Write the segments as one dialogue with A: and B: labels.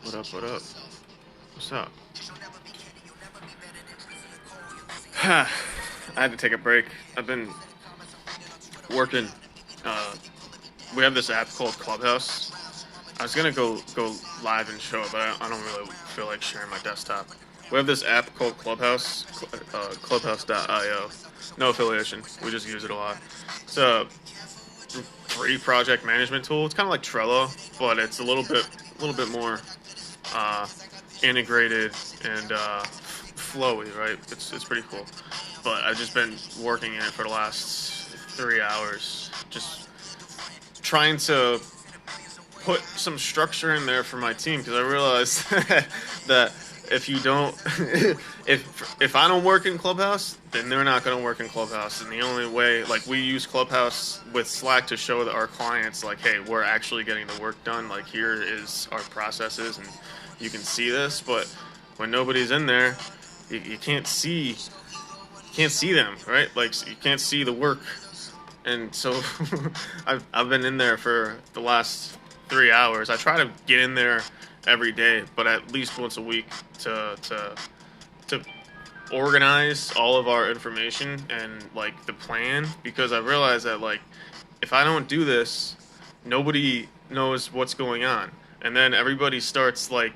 A: What up? What up? What's up? I had to take a break. I've been working. Uh, we have this app called Clubhouse. I was gonna go live and show it, but I don't really feel like sharing my desktop. We have this app called Clubhouse, Clubhouse.io. No affiliation. We just use it a lot. It's a free project management tool. It's kind of like Trello, but it's a little bit more uh, integrated and flowy, right? It's pretty cool. But I've just been working in it for the last 3 hours, just trying to put some structure in there for my team because I realized that if you don't, if I don't work in Clubhouse, then they're not going to work in Clubhouse. And the only way, like, we use Clubhouse with Slack to show that our clients, like, hey, we're actually getting the work done. Like, here is our processes, and you can see this. But when nobody's in there, you can't see them, right? Like, you can't see the work. And so I've been in there for the last 3 hours. I try to get in there every day, but at least once a week to organize all of our information and like the plan, because I realize that like if I don't do this, nobody knows what's going on, and then everybody starts like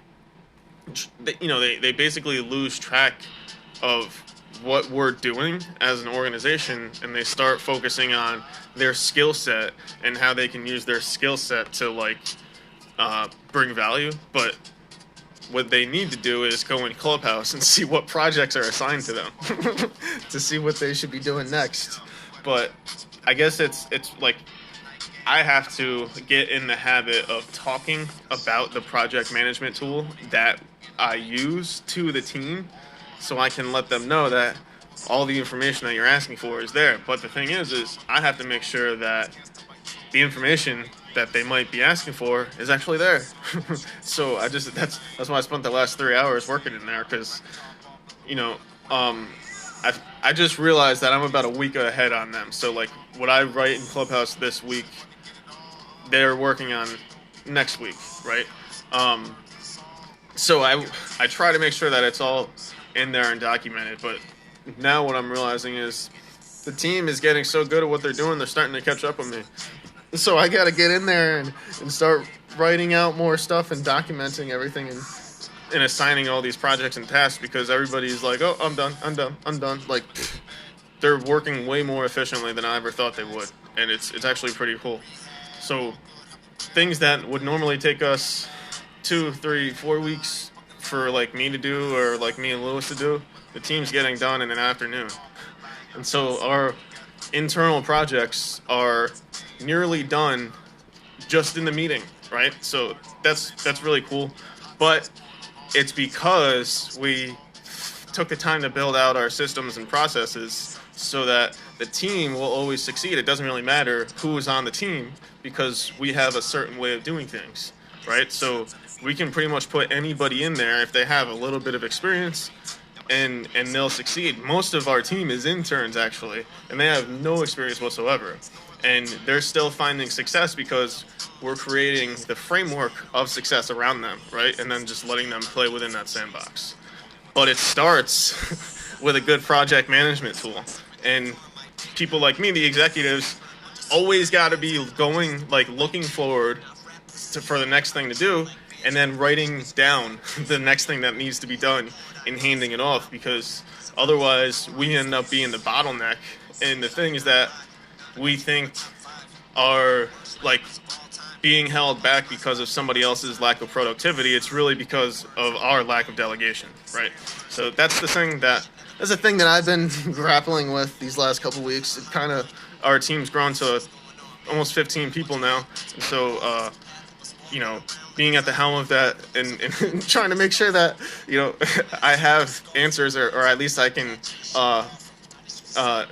A: they basically lose track of what we're doing as an organization, and they start focusing on their skill set and how they can use their skill set to like bring value. But what they need to do is go in Clubhouse and see what projects are assigned to them to see what they should be doing next. But I guess it's like I have to get in the habit of talking about the project management tool that I use to the team, so I can let them know that all the information that you're asking for is there. But the thing is I have to make sure that the information that they might be asking for is actually there. So that's why I spent the last 3 hours working in there, because I just realized that I'm about a week ahead on them. So like what I write in Clubhouse this week, they're working on next week, right? So I try to make sure that it's all in there and documented. But now what I'm realizing is the team is getting so good at what they're doing, they're starting to catch up with me. So I got to get in there and start writing out more stuff and documenting everything and assigning all these projects and tasks, because everybody's like, oh, I'm done. Like, they're working way more efficiently than I ever thought they would. And it's actually pretty cool. So things that would normally take us 2, 3, 4 weeks for like me to do, or like me and Lewis to do, the team's getting done in an afternoon. And so our internal projects are nearly done just in the meeting, right? So that's really cool. But it's because we took the time to build out our systems and processes so that the team will always succeed. It doesn't really matter who is on the team, because we have a certain way of doing things, right? So we can pretty much put anybody in there if they have a little bit of experience, and they'll succeed. Most of our team is interns, actually, and they have no experience whatsoever. And they're still finding success because we're creating the framework of success around them, right? And then just letting them play within that sandbox. But it starts with a good project management tool. And people like me, the executives, always got to be going, like, looking forward for the next thing to do, and then writing down the next thing that needs to be done and handing it off, because otherwise we end up being the bottleneck. And the things that we think are like being held back because of somebody else's lack of productivity, it's really because of our lack of delegation, right? So that's the thing that I've been grappling with these last couple weeks. It kind of, our team's grown to almost 15 people now, and so being at the helm of that and trying to make sure that I have answers, or at least I can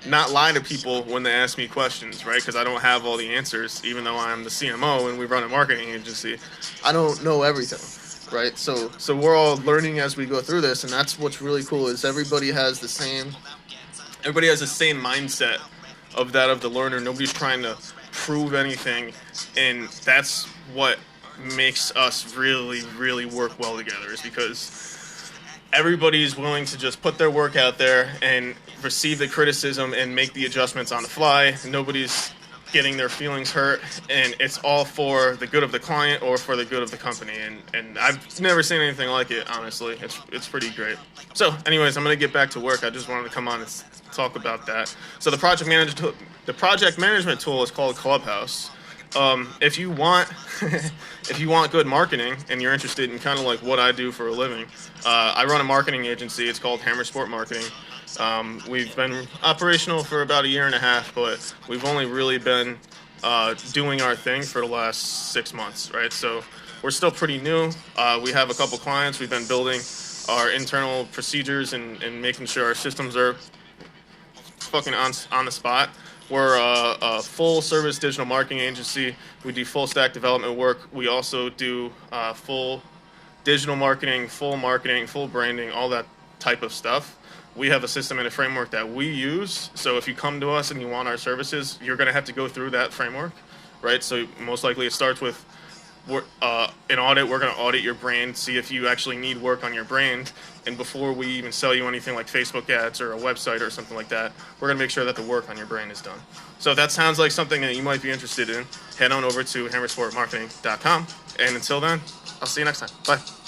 A: not lie to people when they ask me questions, right? Because I don't have all the answers, even though I'm the CMO and we run a marketing agency. I don't know everything, right? So we're all learning as we go through this, and that's what's really cool, is everybody has the same mindset of the learner. Nobody's trying to prove anything, and that's what makes us really, really work well together is because everybody's willing to just put their work out there and receive the criticism and make the adjustments on the fly. Nobody's getting their feelings hurt, and it's all for the good of the client or for the good of the company. And I've never seen anything like it, honestly. It's pretty great. So, anyways, I'm gonna get back to work. I just wanted to come on and talk about that. So the project management tool is called Clubhouse. If you want if you want good marketing and you're interested in kind of like what I do for a living, I run a marketing agency. It's called HammerSport Marketing. We've been operational for about 1.5 years, but we've only really been doing our thing for the last 6 months, right? So we're still pretty new. We have a couple clients. We've been building our internal procedures and making sure our systems are fucking on the spot. We're a full-service digital marketing agency. We do full-stack development work. We also do full digital marketing, full branding, all that type of stuff. We have a system and a framework that we use. So if you come to us and you want our services, you're going to have to go through that framework, right? So most likely it starts with an audit. We're going to audit your brand, see if you actually need work on your brand. And before we even sell you anything like Facebook ads or a website or something like that, we're going to make sure that the work on your brand is done. So if that sounds like something that you might be interested in, head on over to HammerSportMarketing.com. And until then, I'll see you next time. Bye.